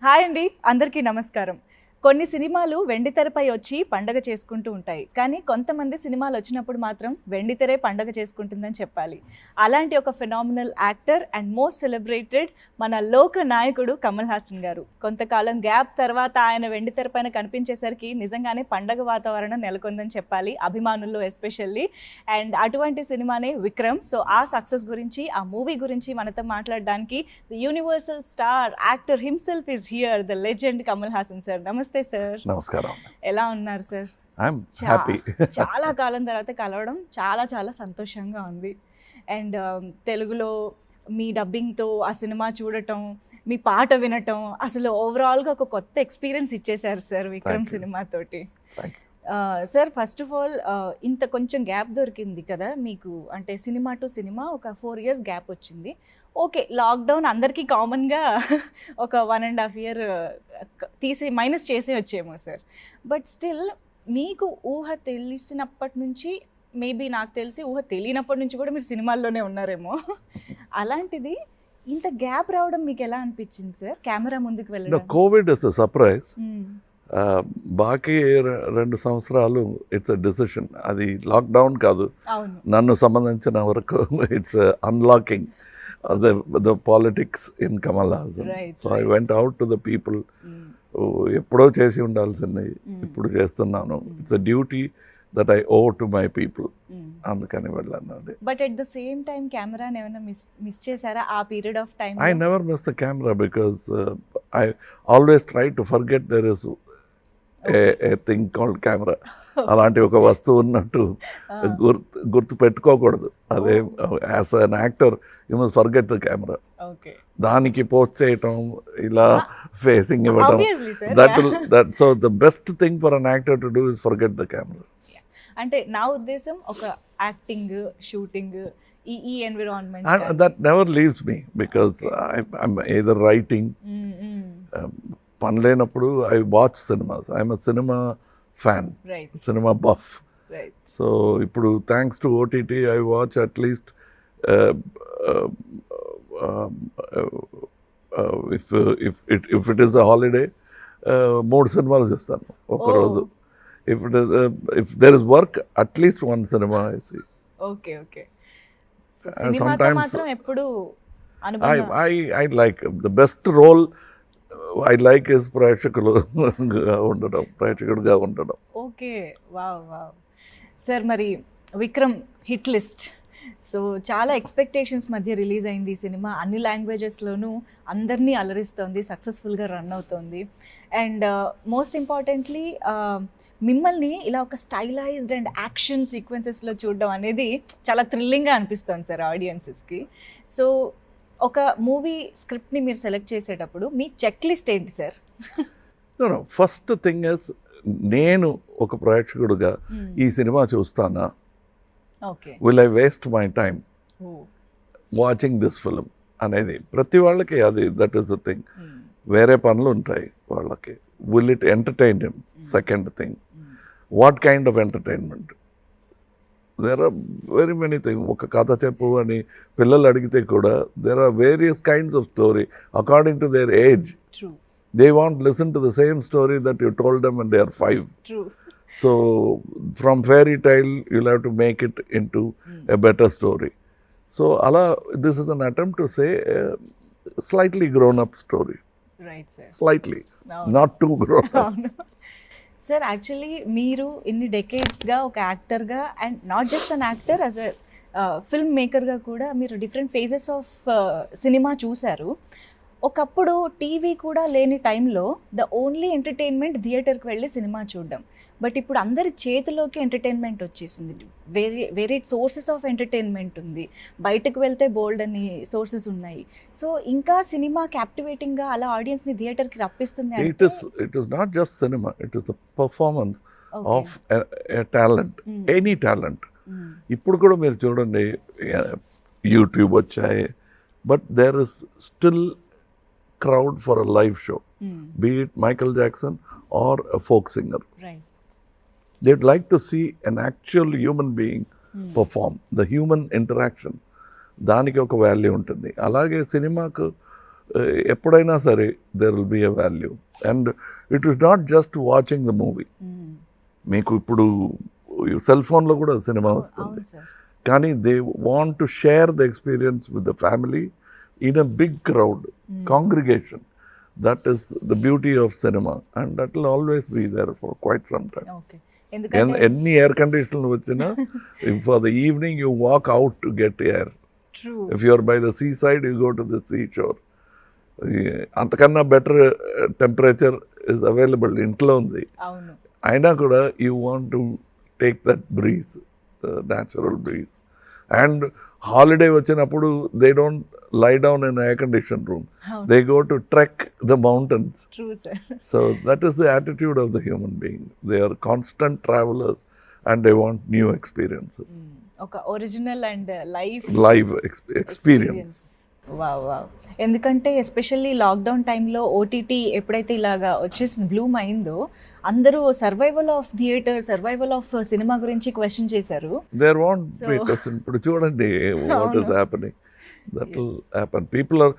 Hi అండి, అందరికీ నమస్కారం. కొన్ని సినిమాలు వెండితెరపై వచ్చి పండగ చేసుకుంటూ ఉంటాయి. కానీ కొంతమంది సినిమాలు వచ్చినప్పుడు మాత్రం వెండితెరే పండగ చేసుకుంటుందని చెప్పాలి. అలాంటి ఒక phenomenal actor and most celebrated మన లోక నాయకుడు కమల్ హాసన్ గారు. కొంతకాలం గ్యాప్ తర్వాత ఆయన వెండితెర పైన కనిపించేసరికి నిజంగానే పండగ వాతావరణం నెలకొందని చెప్పాలి, అభిమానుల్లో ఎస్పెషల్లీ. అండ్ అటువంటి సినిమానే విక్రమ్. సో ఆ సక్సెస్ గురించి, ఆ మూవీ గురించి మనతో మాట్లాడడానికి the universal star actor himself is here, the legend Kamal Haasan sir. నమస్తే సార్. నమస్కారం. ఎలా ఉన్నారు సార్? I'm happy. చాలా కాలం తర్వాత కలవడం చాలా చాలా సంతోషంగా ఉంది. అండ్ తెలుగులో మీ డబ్బింగ్తో ఆ సినిమా చూడటం, మీ పాట వినటం, అసలు ఓవరాల్గా ఒక కొత్త ఎక్స్పీరియన్స్ ఇచ్చేశారు సార్ విక్రమ్ సినిమాతోటి. సార్ ఫస్ట్ ఆఫ్ ఆల్ ఇంత కొంచెం గ్యాప్ దొరికింది కదా మీకు, అంటే సినిమా టు సినిమా ఒక 4 years గ్యాప్ వచ్చింది. ఓకే, లాక్డౌన్ అందరికీ కామన్గా ఒక 1.5 year తీసి మైనస్ చేసి వచ్చేమో సార్. బట్ స్టిల్ మీకు ఊహ తెలిసినప్పటి నుంచి, మేబీ నాకు తెలిసి ఊహ తెలియనప్పటి నుంచి కూడా మీరు సినిమాల్లోనే ఉన్నారేమో. అలాంటిది ఇంత గ్యాప్ రావడం మీకు ఎలా అనిపించింది సార్? కెమెరా ముందుకు వెళ్ళడం. Covid is surprise. బాకీ 2 సంవత్సరాలు ఇట్స్ అ డిసిషన్. అది లాక్డౌన్ కాదు, నన్ను సంబంధించిన వరకు it's unlocking the politics in Kamal Haasan. So I went out to the people. ఎప్పుడో చేసి ఉండాల్సింది ఇప్పుడు చేస్తున్నాను. It's a duty that I owe to my people. అందుకని వెళ్ళాను. But at the same time కెమెరాని ఏమైనా మిస్ చేశారా ఆ period of time? I never miss the camera because I always try to forget there is a thing called camera. అలాంటి ఒక వస్తువు ఉన్నట్టు గుర్తు పెట్టుకోకూడదు. అదే as an actor you must forget the camera. దానికి పోస్ట్ చేయటం, ఇలా ఫేసింగ్ ఇవ్వటం, that so the best thing for an actor to do is forget the camera. అంటే నా ఉద్దేశం ఒక యాక్టింగ్, షూటింగ్, ఈ environment that never leaves me because I'm either writing. పని లేనప్పుడు I watch cinemas. I'm a cinema fan, cinema buff. So ఇప్పుడు thanks to OTT I watch at least if it is a holiday 3 సినిమాలు చూస్తాను ఒక రోజు. If there is work at least 1 cinema I see. Okay. So సినిమాతో మాత్రం ఎప్పుడు అనుభవం. I like the best role I like is ప్రేక్షకుడుగా ఉండడం. Okay, wow. Sir మరి విక్రమ్ హిట్ లిస్ట్. సో చాలా ఎక్స్పెక్టేషన్స్ మధ్య రిలీజ్ అయింది ఈ సినిమా. అన్ని లాంగ్వేజెస్లోనూ అందరినీ అలరిస్తోంది, సక్సెస్ఫుల్గా రన్ అవుతోంది. అండ్ మోస్ట్ ఇంపార్టెంట్లీ మిమ్మల్ని ఇలా ఒక స్టైలైజ్డ్ అండ్ యాక్షన్ సీక్వెన్సెస్లో చూడడం అనేది చాలా థ్రిల్లింగ్గా అనిపిస్తుంది సార్ ఆడియన్సెస్కి. సో ఒక మూవీ స్క్రిప్ట్ని మీరు సెలెక్ట్ చేసేటప్పుడు మీ చెక్ లిస్ట్ ఏంటి సార్? ఫస్ట్ థింగ్ ఇస్, నేను ఒక ప్రేక్షకుడుగా ఈ సినిమా చూస్తానా, will I waste my time watching this film అనేది ప్రతి వాళ్ళకి అది దట్ ఈస్ ద థింగ్. వేరే పనులు ఉంటాయి వాళ్ళకి. Will it entertain him? Second thing, what kind of entertainment? There are very many thing. ఒక కథ చెప్పు అని పిల్లలు అడిగితే కూడా there are various kinds of story according to their age. They won't listen to the same story that you told them when they are 5. True. So from fairy tale you'll have to make it into a better story. So this is an attempt to say a slightly grown up story. Right, sir. Slightly. No. Not too grown up. Sir actually మీరు ఇన్ని డెకేడ్స్గా ఒక యాక్టర్గా, and not just an actor, as a film మేకర్గా కూడా మీరు different phases of cinema చూశారు. ఒకప్పుడు టీవీ కూడా లేని టైంలో ద ఓన్లీ ఎంటర్టైన్మెంట్ థియేటర్కి వెళ్ళి సినిమా చూడడం. బట్ ఇప్పుడు అందరి చేతిలోకి ఎంటర్టైన్మెంట్ వచ్చేసింది. వేరే సోర్సెస్ ఆఫ్ ఎంటర్టైన్మెంట్ ఉంది. బయటకు వెళ్తే బోల్డ్ అని సోర్సెస్ ఉన్నాయి. సో ఇంకా సినిమా క్యాప్టివేటింగ్గా అలా ఆడియన్స్ని థియేటర్కి రప్పిస్తుంది. It is not just cinema, it is the performance of a talent, any talent. ఇప్పుడు కూడా మీరు చూడండి, యూట్యూబ్ వచ్చాయి, but there is still crowd for a live show, be it Michael Jackson or a folk singer. Right. They'd like to see an actual human being perform. The human interaction, దానికి ఒక value ఉంటుంది. అలాగే సినిమాకు ఎప్పుడైనా సరే there will be a value. And it is not just watching the movie. మీకు ఇప్పుడు cell ఫోన్లో కూడా సినిమా వస్తుంది, కానీ they want to share the experience with the family in a big crowd congregation. That is the beauty of cinema and that will always be there for quite some time. ఎన్ని air కండిషన్లు వచ్చినా for the evening you walk out to get air. If you are by the sea side you go to the sea shore. అంతకన్నా better temperature is available, ఇంట్లో ఉంది. అయినా కూడా you want to take that breeze, natural breeze. And holiday వచ్చినప్పుడు they don't lie down in air condition room, they go to trek the mountains. So that is the attitude of the human being. They are constant travellers and they want new experiences. ఒక original and live experience. Wow. ఎందుకంటే especially lockdown టైంలో OTT ఎప్పుడైతే ఇలాగా వచ్చేసింది, bloom అయిందో, అందరూ survival of theatre, survival of cinema గురించి question చేశారు. There won't be question. ఇప్పుడు చూడండి what is happening. That will happen. People are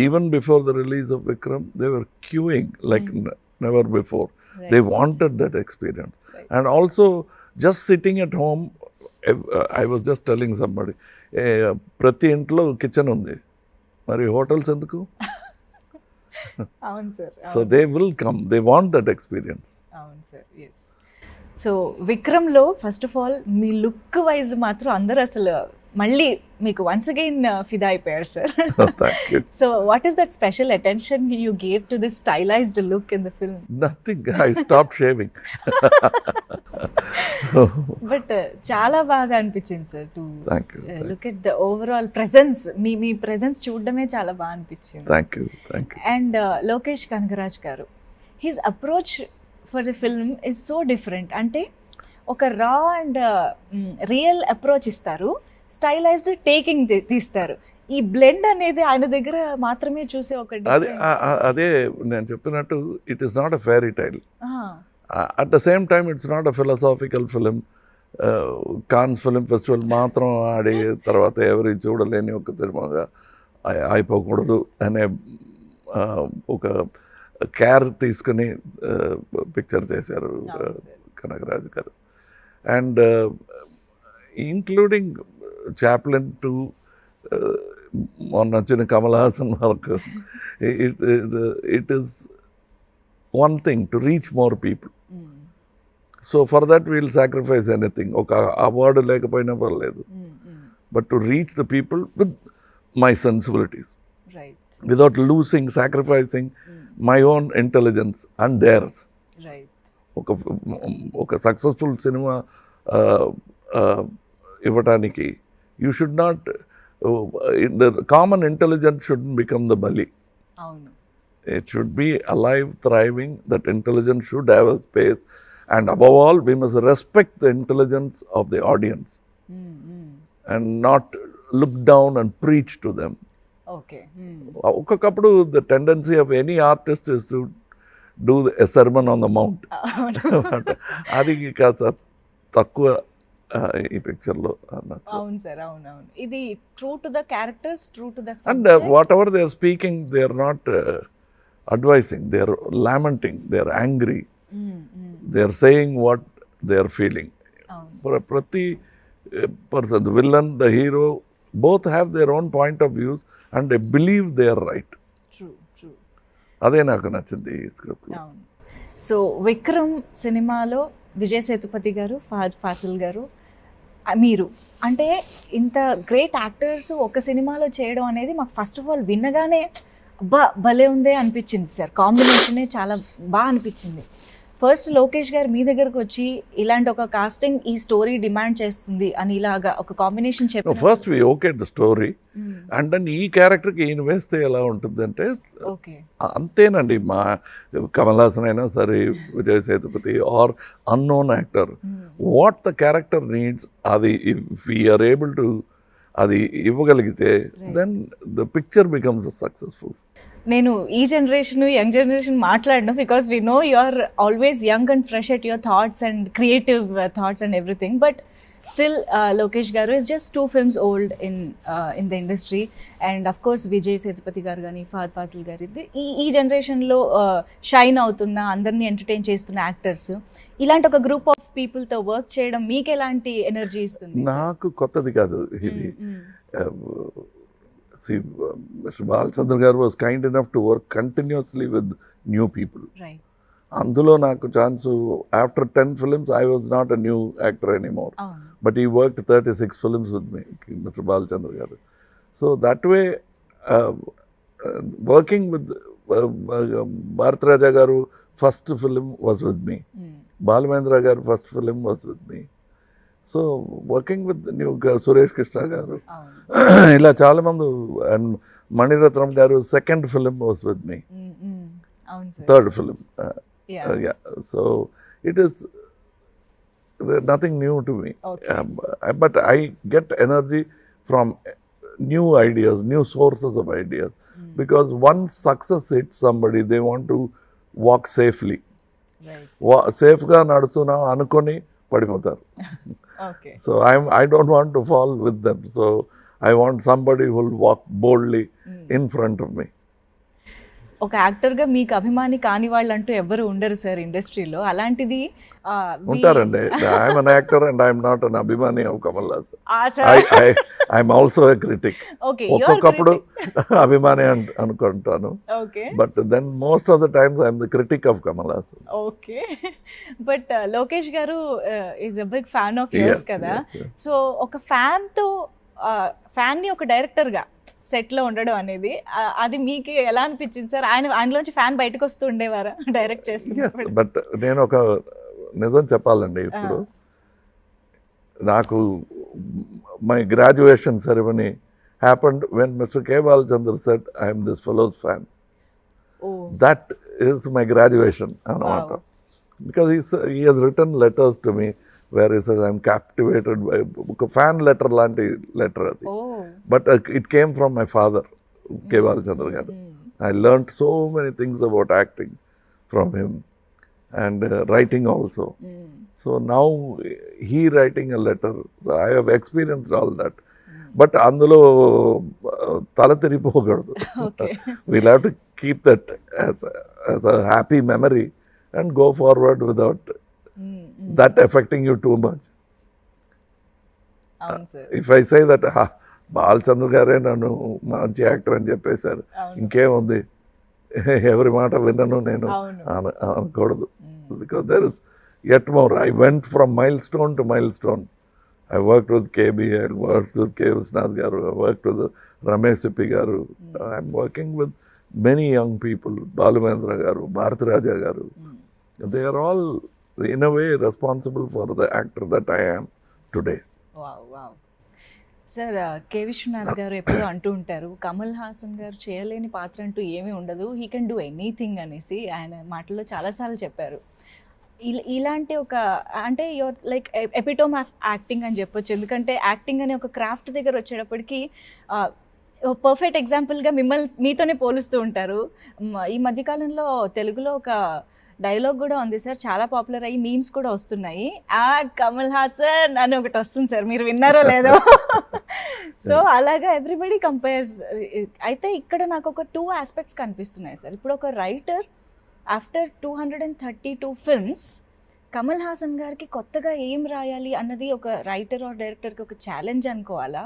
even before the release of Vikram they were queuing like never before. They wanted that experience. And also just sitting at home, I was just telling somebody, ప్రతి ఇంట్లో kitchen ఉంది, మరి hotels ఎందుకు? అవును sir. So they will come, they want that experience. అవును sir, yes. So విక్రమ్లో first of all మీ look wise మాత్రం అందరూ అసలు మళ్ళీ మీకు వన్స్ అగైన్ ఫిదా అయిపోయారు sir. So what is that special attention you gave to this stylised look in the film? Nothing, I stop shaving. But చాలా బాగా అనిపించింది sir to look at the overall presence. మీ ప్రెజెన్స్ చూడడమే చాలా బాగా అనిపించింది. And Lokesh Kanagaraj garu, his approach for the film is so different. అంటే ఒక రా అండ్ రియల్ అప్రోచ్ ఇస్తారు, స్టైలైజ్డ్ టేకింగ్ తీస్తారు. ఈ బ్లెండ్ అనేది ఆయన దగ్గర మాత్రమే చూసే ఒక అదే నేను చెప్పినట్టు, it is not a fairy tale. At the same time it's not a philosophical film. Cannes film festival మాత్రం ఆడి తర్వాత ఎవరి చూడలేని ఒక సినిమాగా అయిపోకూడదు అనే ఒక కేర్ తీసుకుని పిక్చర్ చేశారు కనగరాజు గారు. అండ్ ఇంక్లూడింగ్ చాప్లిన్ టు మొన్న వచ్చిన కమల్ హాసన్ వరకు, it is one thing to reach more people. So for that we'll sacrifice anything. Okay, award lekapayina paraledu, but to reach the people with my sensibilities, right, without losing, sacrificing my own intelligence and theirs, right. Okay, successful cinema ivataniki you should not the common intelligence shouldn't become the bali. Avunu. It should be alive, thriving. That intelligence should have a space. And above all, we must respect the intelligence of the audience. And not look down and preach to them. Okay. Okakappudu, the tendency of any artist is to do a sermon on the mount. Adi kasa takkuva ee picture lo annathu. Avunu sir, avunu. Idi true to the characters, true to the subject. And whatever they are speaking, they are not advising, they are lamenting, they are angry, they are saying what they are feeling. For a prati person, the villain, the hero, both have their own point of views and they believe they are right. True. అదే నాకు నచ్చింది ఈ script లో. So Vikram సినిమాలో విజయ్ సేతుపతి గారు, Fahadh fossil గారు, మీరు అంటే ఇంత గ్రేట్ యాక్టర్స్ ఒక సినిమాలో చేయడం అనేది మాకు ఫస్ట్ ఆఫ్ ఆల్ విన్నగానే అబ్బా భలే ఉందే అనిపించింది సార్. కాంబినేషనే చాలా బాగా అనిపించింది. ఫస్ట్ లోకేష్ గారు మీ దగ్గరకు వచ్చి ఇలాంటి ఒక కాస్టింగ్ ఈ స్టోరీ డిమాండ్ చేస్తుంది అని ఇలాగా ఒక కాంబినేషన్ చెప్పారు. First we okay the story and then ఈ క్యారెక్టర్కి ఈయన వేస్తే ఎలా ఉంటుంది అంటే అంతేనండి. మా కమల్ హాసన్ అయినా సరే, Vijay Sethupathi or unknown actor, what the character needs అది ఇఫ్ వీఆర్ ఏబుల్ టు అది ఇవ్వగలిగితే then the picture becomes successful. నేను ఈ జనరేషన్, యంగ్ జనరేషన్ మాట్లాడను, because we know you are always young and fresh at your thoughts and creative thoughts and everything. But still Lokesh garu is just 2 films old in the industry. And of course Vijay Sethupathi garu కానీ ఫహద్ ఫాజిల్ గారు ఈ జనరేషన్లో shine అవుతున్న, అందరినీ entertain చేస్తున్న actors. ఇలాంటి ఒక group of పీపుల్తో work చేయడం మీకు ఎలాంటి ఎనర్జీ ఇస్తుంది? నాకు కొత్తది కాదు ఇది. Mr. Balachandra garu was kind enough to work continuously with new people. Right. అందులో నాకు chance after 10 films I was not a new actor anymore, but he worked 36 films with me, mister Balachandra garu. So that way working with Bharathiraja garu first film was with me, Balumahendra garu first film was with me. So working with new Suresh Krishna garu, ఇలా చాలామంది, and Maniratnam garu second film was with me, third film. So it is nothing new to me, but I get energy from new ideas, new sources of ideas, because once success hits somebody, they want to walk safely. Right. Safe ga nadusuna anukoni padipotaru. Okay. So I don't want to fall with them. So I want somebody who will walk boldly in front of me. ఒక యాక్టర్గా మీకు అభిమాని కాని వాళ్ళు అంటూ ఎవరు ఉండరు sir ఇండస్ట్రీలో. అలాంటిది ఉంటారండి. I'm an actor and I'm not an అభిమాని of Kamal Haasan. I'm also a critic. ఒక్కొక్కప్పుడు అభిమాని అనుకుంటాను, but then most of the times I'm the critic of Kamal Haasan. Okay. But Lokesh garu is a big fan of yours కదా. So ఒక ఫ్యాన్ని ఒక డైరెక్టర్గా సెట్లో ఉండడం అనేది, అది మీకు ఎలా అనిపించింది సార్? ఆయనలోంచి ఫ్యాన్ బయటకు వస్తూ ఉండేవారా డైరెక్ట్ చేస్తున్నప్పుడు? బట్ నేను ఒక నిజం చెప్పాలండి. ఇప్పుడు నాకు my graduation ceremony happened when mister K Balachandra said I'm this fellow's fan. That is my graduation అన్నమాట. Because he has return letters to me where he says I'm captivated by a fan letter lanti letter adi. But it came from my father, K. Balachandra garu. I learnt so many things about acting from him, and writing also. So now he writing a letter, so I have experienced all that. But అందులో తల తిరిగిపోకూడదు. We'll have to keep that as a happy memory and go forward without that affecting you too much. If I say that Balachandra గారే నన్ను మంచి actor అని చెప్పేశారు, ఇంకేముంది, ఎవరి మాట విన్నాను నేను అనకూడదు. Because there is yet more. I went from milestone to milestone. I worked with KB, I worked with K. Viswanath garu, I worked with Ramesh Sippi garu. I'm working with many young people, Balamendra garu, Bharataraja garu. They are all in a way responsible for the actor that I am today. Wow. Sir, K Viswanath garu ఎప్పుడూ అంటూ ఉంటారు, కమల్ హాసన్ గారు చేయలేని పాత్ర అంటూ ఏమీ ఉండదు, he can do anything అనేసి ఆయన మాటల్లో చాలాసార్లు చెప్పారు. ఇలాంటి ఒక, అంటే your like epitome of acting అని చెప్పొచ్చు. ఎందుకంటే యాక్టింగ్ అనే ఒక క్రాఫ్ట్ దగ్గర వచ్చేటప్పటికి పర్ఫెక్ట్ ఎగ్జాంపుల్గా మీతోనే పోలుస్తూ ఉంటారు. ఈ మధ్యకాలంలో తెలుగులో ఒక డైలాగ్ కూడా ఉంది సార్, చాలా పాపులర్ అయ్యి మీమ్స్ కూడా వస్తున్నాయి. కమల్ హాసన్ అని ఒకటి వస్తుంది సార్, మీరు విన్నారో లేదో. సో అలాగా ఎవ్రీబడి కంపేర్స్. అయితే ఇక్కడ నాకు ఒక 2 ఆస్పెక్ట్స్ కనిపిస్తున్నాయి సార్. ఇప్పుడు ఒక writer after 232 films Kamal Haasan గారికి కొత్తగా ఏం రాయాలి అన్నది ఒక రైటర్ ఆర్ డైరెక్టర్కి ఒక ఛాలెంజ్ అనుకోవాలా,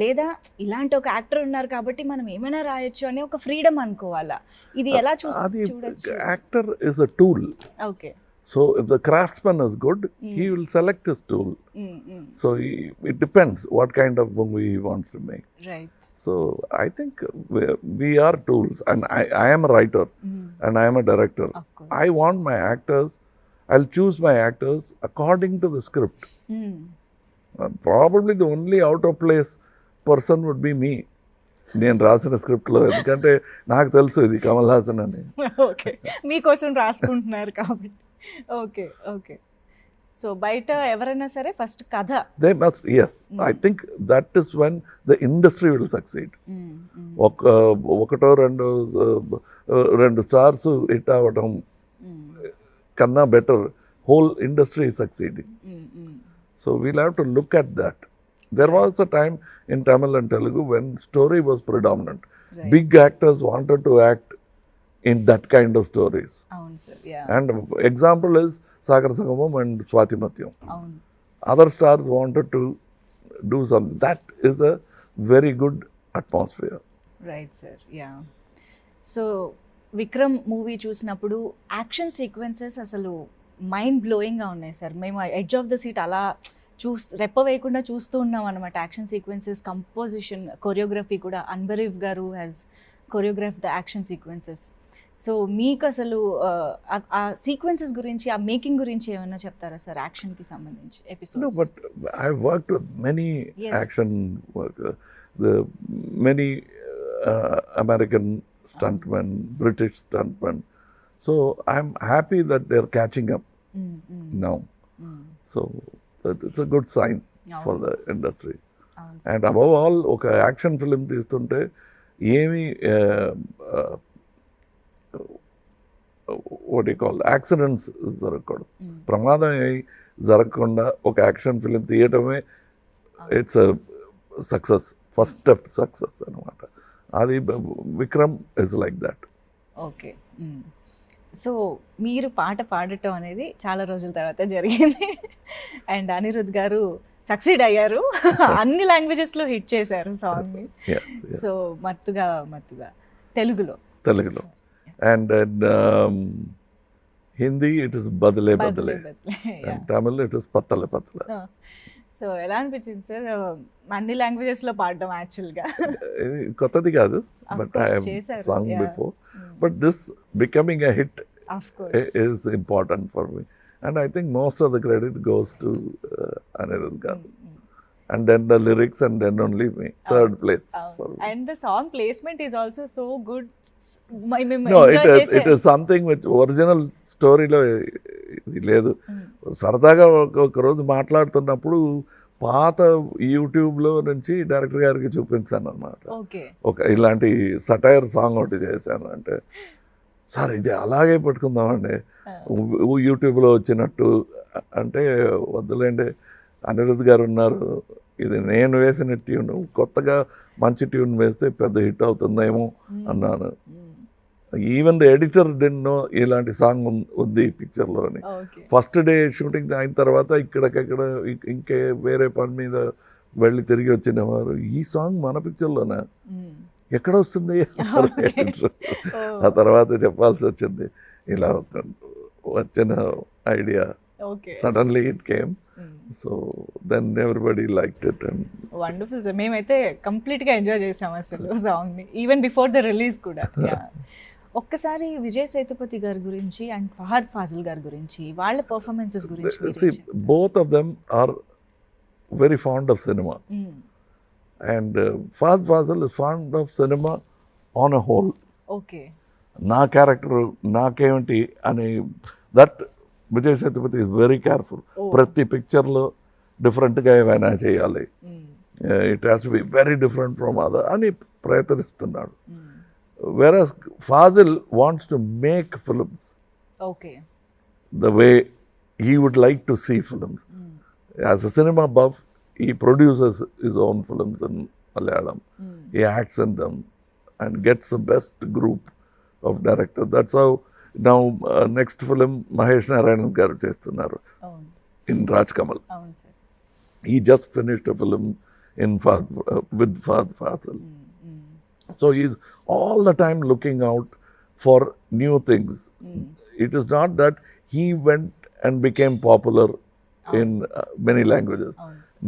లేదా ఇలాంటి ఒక యాక్టర్ ఉన్నారు కాబట్టి మనం ఏమైనా రాయొచ్చు అనే ఒక ఫ్రీడమ్ అనుకోవాలా? ఇది ఎలా చూడొచ్చు? Actor is a tool. Okay. So if the craftsman is good, he will select his tool. So it depends what kind of movie he wants to make. Right. So I think we are tools, and I am a writer and I am a director. I want my actors, I'll choose my actors according to the script. Probably the only out of place person would be me. నేను రాసిన స్క్రిప్ట్లో, ఎందుకంటే నాకు తెలుసు ఇది కమల్ హాసన్ అని. Okay, మీకోసం రాసుకుంటున్నారు కాబట్టి. ఓకే. సో బయట ఎవరైనా సరే ఫస్ట్ కథ, they must, yes, I think that is when the industry will succeed. ఒకటో రెండు స్టార్స్ హిట్ అవ్వడం కన్నా better whole industry succeeding. So we'll have to look at that. There was a time in Tamil and Telugu when story was predominant. Right. Big actors wanted to act in that kind of stories. అవును sir. Yeah. And example is Sagar Sangamam and Swati Matyam. అవును. Other stars wanted to do something. That is a very good atmosphere. Right sir. Yeah. So Vikram movie చూసినప్పుడు action sequences అసలు mind బ్లోయింగ్గా ఉన్నాయి sir. మేము edge of the seat అలా రెప్ప వేయకుండా చూస్తూ ఉన్నాం అనమాట. యాక్షన్ సీక్వెన్సెస్, కంపోజిషన్, కొరియోగ్రఫీ కూడా అన్బరీఫ్ గారు has choreograph the action sequences. So మీకు అసలు ఆ సీక్వెన్సెస్ గురించి, ఆ మేకింగ్ గురించి ఏమైనా చెప్తారా సార్ యాక్షన్కి సంబంధించి No, episodes? but I've worked with many Yes. action workers, the many American stuntmen, British stuntmen. So I'm happy that they're catching up now. So it's a good sign for the industry. అవును. And above all, ఒక action film తీస్తుంటే ఏమి what you call accidents జరగకూడదు, ప్రమాదం ఏమి జరగకుండా ఒక action film తీయటమే it's success, first step success అనమాట. అది Vikram is like that. Okay. So మీరు పాట పాడటం అనేది చాలా రోజుల తర్వాత జరిగింది అండ్ అనిరుద్ గారు సక్సీడ్ అయ్యారు. అన్ని లాంగ్వేజెస్లో హిట్ చేశారు సాంగ్ని. సో మత్తుగా మత్తుగా తెలుగులో అండ్ హిందీ ఇట్ ఇస్ బదలే బదలే, అండ్ తమిళ్ ఇట్ ఇస్ పత్తలే పత్తలే. సో ఎలా అనిపించింది సార్ అన్ని లాంగ్వేజెస్లో పాడడం? యాక్చువల్గా కొత్తది కాదు, but I have sang before, but this becoming a hit is important for me, and I think most of the credit goes to Anirudh garu, and then the lyrics, and then only me, third place for me. And the song placement is also so good. No, it is something which original స్టోరీలో ఇది లేదు. సరదాగా ఒక రోజు మాట్లాడుతున్నప్పుడు పాత యూట్యూబ్లో నుంచి డైరెక్టర్ గారికి చూపించాను అనమాట. ఒక ఇలాంటి సటైర్ సాంగ్ ఒకటి చేశాను. అంటే సార్ ఇది అలాగే పట్టుకుందామండి యూట్యూబ్లో వచ్చినట్టు అంటే, వద్దులేండి అనిరుద్ గారు ఉన్నారు, ఇది నేను వేసిన ట్యూన్, కొత్తగా మంచి ట్యూన్ వేస్తే పెద్ద హిట్ అవుతుందేమో అన్నాను. Even the editor didn't know ఇలాంటి సాంగ్ ఉంది ఈ పిక్చర్లో అని. ఫస్ట్ డే షూటింగ్ అయిన తర్వాత ఇక్కడికక్కడ ఇంకే వేరే పని మీద వెళ్ళి తిరిగి వచ్చిన వారు, ఈ సాంగ్ మన పిక్చర్లోనా, ఎక్కడ వస్తుంది? ఆ తర్వాత చెప్పాల్సి వచ్చింది, ఇలా వచ్చిన idea suddenly it came. So then everybody liked it. And wonderful sir, మేమైతే కంప్లీట్గా ఎంజాయ్ చేసాం అసలు సాంగ్ని, ఈవెన్ బిఫోర్ ద రిలీజ్ కూడా. ఒక్కసారి విజయ్ సేతుపతి గారి గురించి అండ్ ఫహద్ ఫాజిల్ గారి గురించి, వాళ్ళ పర్ఫార్మెన్సెస్ గురించి. Both of them are very fond of cinema. And Fahad Fazil is fond of cinema on a whole. Okay. నా క్యారెక్టర్ నాకేమిటి అని, that Vijay Sethupathi is very careful. ప్రతి పిక్చర్లో డిఫరెంట్గా ఏమైనా చేయాలి, it has to be very different from other అని ప్రయత్నిస్తున్నాడు. Whereas Faasil wants to make films the way he would like to see films. As a cinema buff, he produces his own films in Malayalam. He acts in them and gets the best group of directors. That's how now next film Mahesh Narayanan garu chestunnaru in Raj Kamal. He just finished a film in with Fahad Fazil. So he's all the time looking out for new things. It is not that he went and became popular in many languages.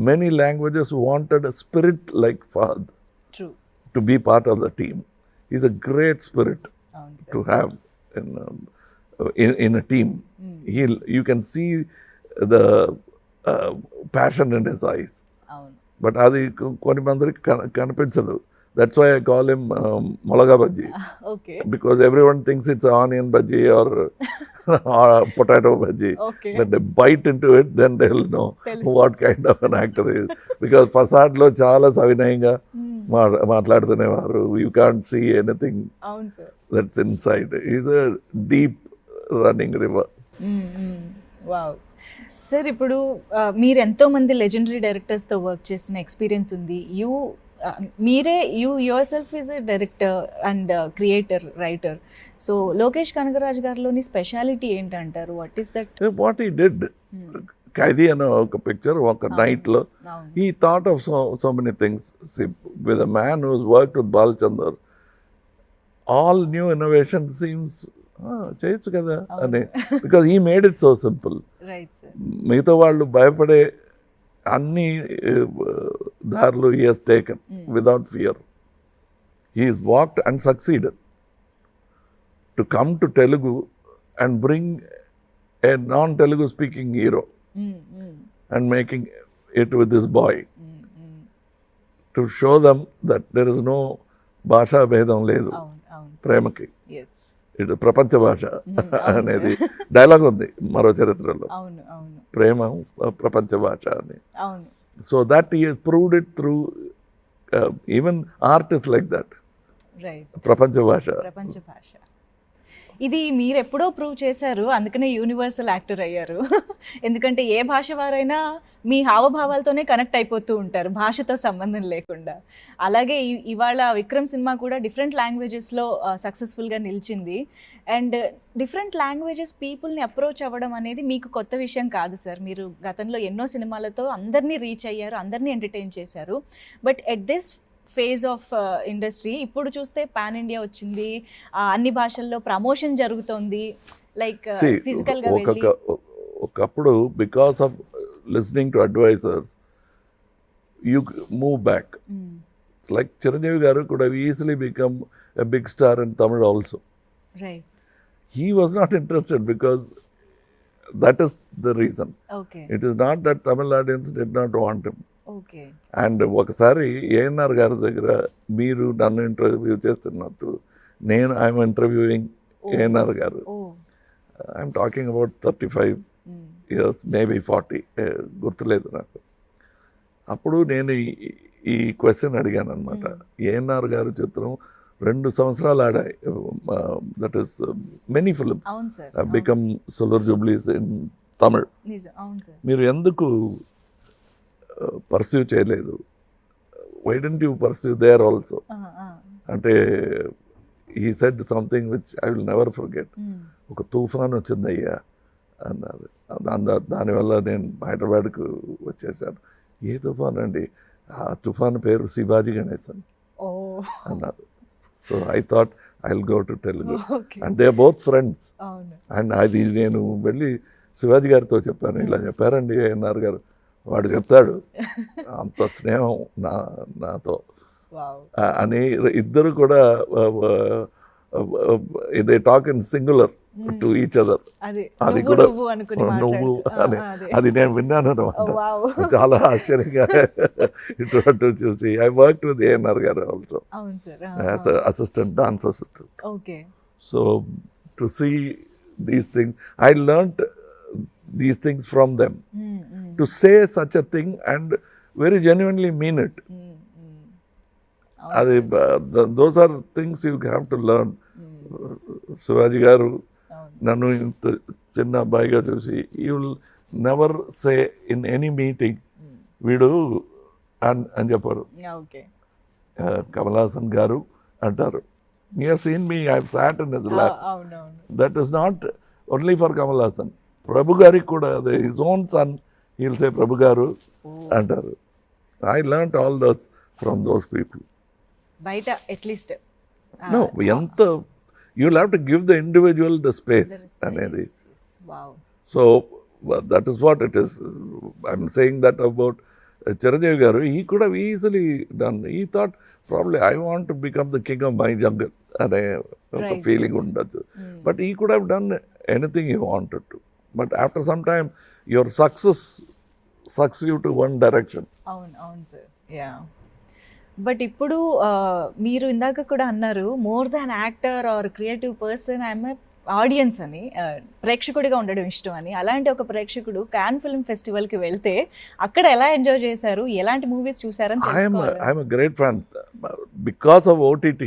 Many languages wanted a spirit like Fahad to be part of the team. He's a great spirit to have in a team. You can see the passion in his eyes. But అది కొన్ని మందికి కనిపించదు. That's why I call him Molaga Bhaji. Because everyone thinks it's onion bhaji or potato bhaji. When they bite into it, then they'll know what kind of an actor he is. Because facade lo chaala savinayanga maatladutunevaru. You can't see anything that's inside. He's a deep running river. Wow. Sir ఇప్పుడు మీరు ఎంతోమంది legendary డైరెక్టర్స్తో work చేసిన experience ఉంది. మీరే yourself is a director and creator, writer. So Lokesh Kanagaraj గారిలోని speciality ఏంటంటారు? What is that? What he did, Kaithi అనే ఒక పిక్చర్ ఒక నైట్లో he thought of so many things. With a man who's worked with Balachander, all new innovation seems చేయొచ్చు కదా అని, because he made it so simple. మిగతా వాళ్ళు భయపడే అన్ని దారులు he has taken without fear. He is walked and succeeded to come to Telugu and bring a non Telugu speaking hero and making it with this boy to show them that there is no భాషా భేదం లేదు ప్రేమకి. ఇటు ప్రపంచ భాష అనేది dialogue ఉంది మరో చరిత్రలో, ప్రేమ ప్రపంచ భాష అని. So that he proved it through even art is like that, ప్రపంచ భాష. ఇది మీరు ఎప్పుడో ప్రూవ్ చేశారు, అందుకనే యూనివర్సల్ యాక్టర్ అయ్యారు. ఎందుకంటే ఏ భాష వారైనా మీ హావభావాలతోనే కనెక్ట్ అయిపోతూ ఉంటారు, భాషతో సంబంధం లేకుండా. అలాగే ఇవాళ విక్రమ్ సినిమా కూడా డిఫరెంట్ లాంగ్వేజెస్లో సక్సెస్ఫుల్గా నిలిచింది. అండ్ డిఫరెంట్ లాంగ్వేజెస్ పీపుల్ని అప్రోచ్ అవ్వడం అనేది మీకు కొత్త విషయం కాదు సార్. మీరు గతంలో ఎన్నో సినిమాలతో అందరినీ రీచ్ అయ్యారు, అందరినీ ఎంటర్టైన్ చేశారు. But at this phase of industry ఇప్పుడు చూస్తే పాన్ ఇండియా వచ్చింది, అన్ని భాషల్లో ప్రమోషన్ జరుగుతోంది, లైక్ ఫిజికల్గా వెళ్ళి. ఒకప్పుడు because of listening to advisers you move back. Like Chiranjeevi garu could have easily become a big star in Tamil also. Right. He was not interested because that is the reason. Okay. It is not that Tamil audience did not want him. Okay. And ఒకసారి ఏఎన్ఆర్ గారి దగ్గర మీరు నన్ను interview చేస్తున్నట్టు నేను I'm interviewing ANR గారు. I'm talking about 35 years, maybe 40, గుర్తులేదు నాకు. అప్పుడు నేను ఈ క్వశ్చన్ అడిగాను అనమాట. ఏఎన్ఆర్ గారు చిత్రం 2 సంవత్సరాలు ఆడాయి, that is many films become silver jubilees in Tamil. మీరు ఎందుకు పర్సీవ్ చేయలేదు? Why don't you perceive there also అంటే he said something which I will never forget. ఒక తుఫాన్ వచ్చిందయ్యా అన్నారు. దానివల్ల నేను హైదరాబాద్కు వచ్చేసాను. ఏ తుఫాన్ అండి? ఆ తుఫాన్ పేరు శివాజీ గణేశన్ అన్నారు. So I thought I will go to Telugu and they are both friends. And అది నేను వెళ్ళి శివాజీ గారితో చెప్పాను, ఇలా చెప్పారండి ఏఎన్ఆర్ గారు. వాడు చెప్తాడు అంత స్నేహం నాతో అని. ఇద్దరు కూడా they talk in singular to each other. అది కూడా నువ్వు అని అది నేను విన్నాను అనమాట. చాలా ఆశ్చర్యంగా ఇటు చూసి I work with ANR garu also as assistant, dance assistant. So to see these things I learned these things from them. To say such a thing and very genuinely mean it. Those are things you have to learn. Shivaji garu nannu inta chinna abbayiga chusi you will never say in any meeting veedu and chepparu. Okay. Kamalhasan garu antaru. You have seen me, I have sat in his lap. That is not only for Kamalhasan. Prabhu గారికి కూడా అదే, his own son he will say Prabhu garu అంటారు. I learned all those from those people. బయట at least know ఎంత you will have to give the individual the space అనేది. So that is what it is. I'm saying that about Chiranjeevi garu. He could have easily done. He thought probably I want to become the king of my jungle అనే ఒక feeling ఉండొచ్చు. But he could have done anything he wanted to. But after some time, your success sucks you to one direction. అవును sir. Yeah. But ఇప్పుడు మీరు ఇందాక కూడా అన్నారు more than actor are creative person I'm audience అని, ప్రేక్షకుడిగా ఉండడం ఇష్టం అని. అలాంటి ఒక ప్రేక్షకుడు కాన్ ఫిల్మ్ ఫెస్టివల్కి వెళ్తే అక్కడ ఎలా ఎంజాయ్ చేశారు, ఎలాంటి మూవీస్ చూసారని తెలుసుకోవాలి. I'm a great fan. Because of OTT,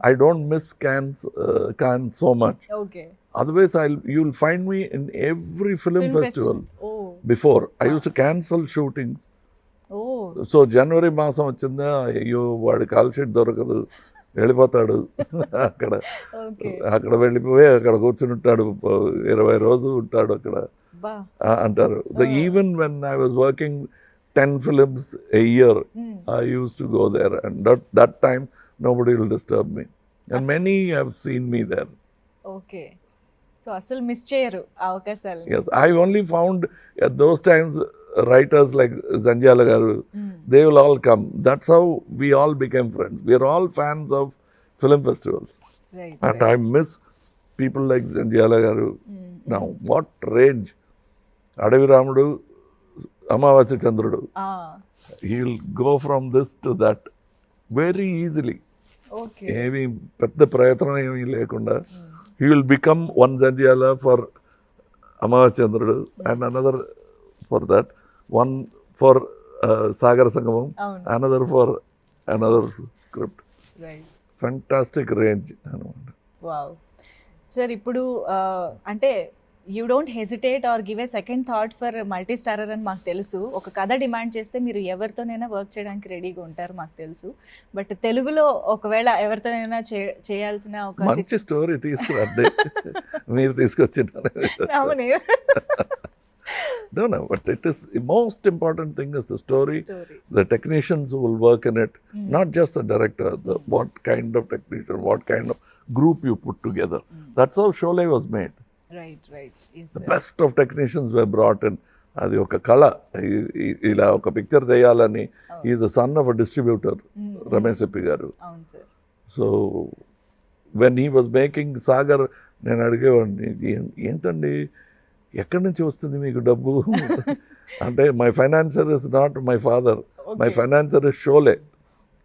I don't miss Cannes so much. Okay. Otherwise, you'll find me in every film festival. Before I used to cancel shooting. Oh so జనవరి మాసం వచ్చిందా, అయ్యో వాడి call sheet దొరకదు, వెళ్ళిపోతాడు అక్కడ. అక్కడ వెళ్ళిపోయి అక్కడ కూర్చుని ఉంటాడు, 20 రోజులు ఉంటాడు అక్కడ అంటారు. Even when I was working 10 films a year, I used to go there, and that time nobody will disturb me, and many have seen me there. Okay, so అసలు మిస్ చేయరు అవకాశాలు. Yes, I only found at those times writers like Zanjala garu, they will all come. That's how we all became friends. We are all fans of film festivals, right, and I miss people like Zanjala garu now. What range! Adavi Ramudu, Amavasya Chandrudu, he will go from this to that very easily. Okay, ఏమి పెద్ద ప్రయత్నం ఏమీ లేకుండా he will become one Zanjala for Amavasya Chandrudu, and another for that, one for Sagar Sangamam, another for another script. right, Fantastic range. Wow. Sir ఇప్పుడు అంటే you don't hesitate or give a second thought for multi starrer అని మాకు తెలుసు. ఒక కథ demand చేస్తే మీరు ఎవరితోనైనా వర్క్ చేయడానికి రెడీగా ఉంటారు మాకు తెలుసు. బట్ తెలుగులో ఒకవేళ ఎవరితోనైనా చేయాల్సిన ఒక మంచి స్టోరీ తీసుకురండి, మీరు తీసుకొచ్చినారు. No, but it is the most important thing is the story. The technicians who will work in it, not just the director, what kind of technician, what kind of group you put together. That's how Sholay was made. Right. Yes, the best of technicians were brought in. అది ఒక కళ, ఇలా ఒక picture చేయాలని. Is the son of a distributor, Ramesh ఎప్పి garu. So when he was making Sagar, నేను అడిగేవాడిని, ఏంటండి ఎక్కడి నుంచి వస్తుంది మీకు డబ్బు అంటే, my financier is not my father, my financier is Sholay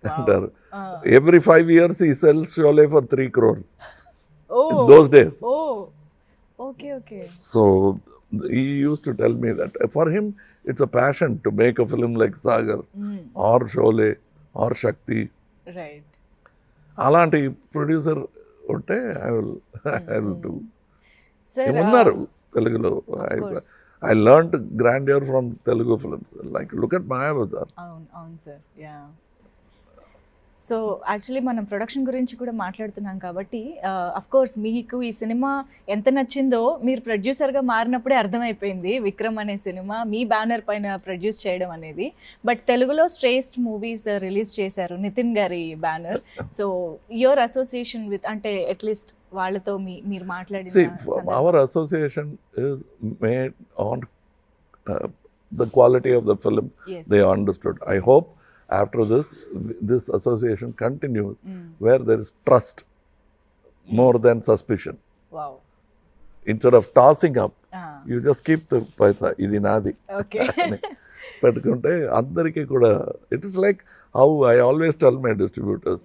అంటారు. Every 5 years he sells Sholay for 3 crores in those days. Okay. So he used to tell me that for him it's a passion to make a film like Sagar or Sholay or Shakti. Right. అలాంటి producer ఉంటే I will do. Sir, ఉన్నారు తెలుగులో. I learned grandeur from Telugu films. Like look at Mayabazar. అవును sir. Yeah. So actually మనం production గురించి కూడా మాట్లాడుతున్నాం కాబట్టి అఫ్ కోర్స్ మీకు ఈ సినిమా ఎంత నచ్చిందో మీరు ప్రొడ్యూసర్గా మారినప్పుడే అర్థమైపోయింది. విక్రమ్ అనే సినిమా మీ బ్యానర్ పైన ప్రొడ్యూస్ చేయడం అనేది. బట్ తెలుగులో శ్రేష్ఠ మూవీస్ రిలీజ్ చేశారు నితిన్ గారి banner. So your association with, అంటే అట్లీస్ట్ వాళ్ళతో మీరు మాట్లాడిన our association is made on the quality of the film. Yes. They understood. I hope after this association continues where there is trust more than suspicion. Wow. Instead of tossing up, you just keep the paisa, idi nadi. Okay. పెట్టుకుంటే అందరికీ కూడా it is like how I always tell my distributors,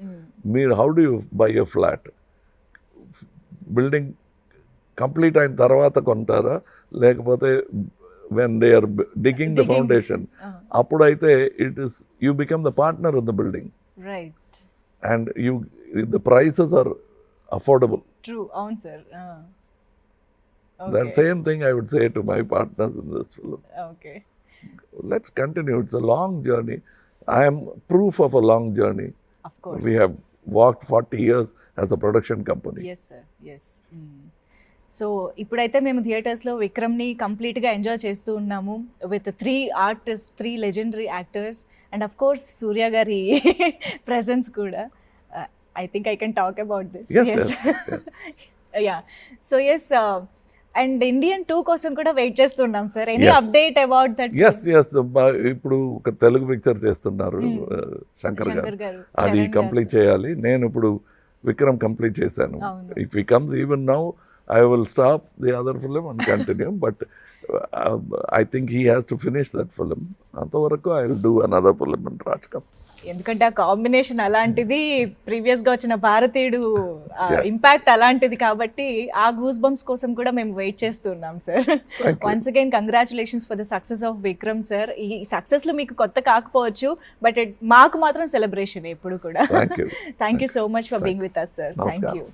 how do you buy a flat? Building complete అయిన తర్వాత కొంటారా, లేకపోతే when they are digging the foundation, appudaithe it is you become the partner in the building, right, and the prices are affordable. True, avun sir. Okay. That same thing I would say to my partners in this film. Okay, let's continue. It's a long journey. I am proof of a long journey. Of course, we have walked 40 years as a production company. Yes sir, yes. So ఇప్పుడైతే మేము థియేటర్స్లో విక్రమ్ని కంప్లీట్గా enjoy చేస్తూ ఉన్నాము with 3 artist, 3 legendary actors, and of course Suriya గారి presence కూడా. I think I can talk about this. Yeah. So yes, and Indian 2 కోసం కూడా వెయిట్ చేస్తున్నాం sir. Any update about that? Yes ఇప్పుడు ఒక తెలుగు పిక్చర్ చేస్తున్నారు శంకర్ గారు, అది కంప్లీట్ చేయాలి. నేను ఇప్పుడు విక్రమ్ కంప్లీట్ చేశాను. If he comes even now I will stop the other film and continue, but I think he has to finish that film. Antavaraku I will do another film in Rajkam. ఎందుకంటే ఆ combination అలాంటిది, ప్రీవియస్గా వచ్చిన భారతీయుడు impact అలాంటిది కాబట్టి ఆ goose bumps కోసం కూడా మేము వెయిట్ చేస్తున్నాం sir. Once again congratulations for the success of Vikram sir. ఈ సక్సెస్లో మీకు కొత్త కాకపోవచ్చు, బట్ మాకు మాత్రం సెలబ్రేషన్ ఎప్పుడు కూడా. Thank you so much for being with us sir. Thank you.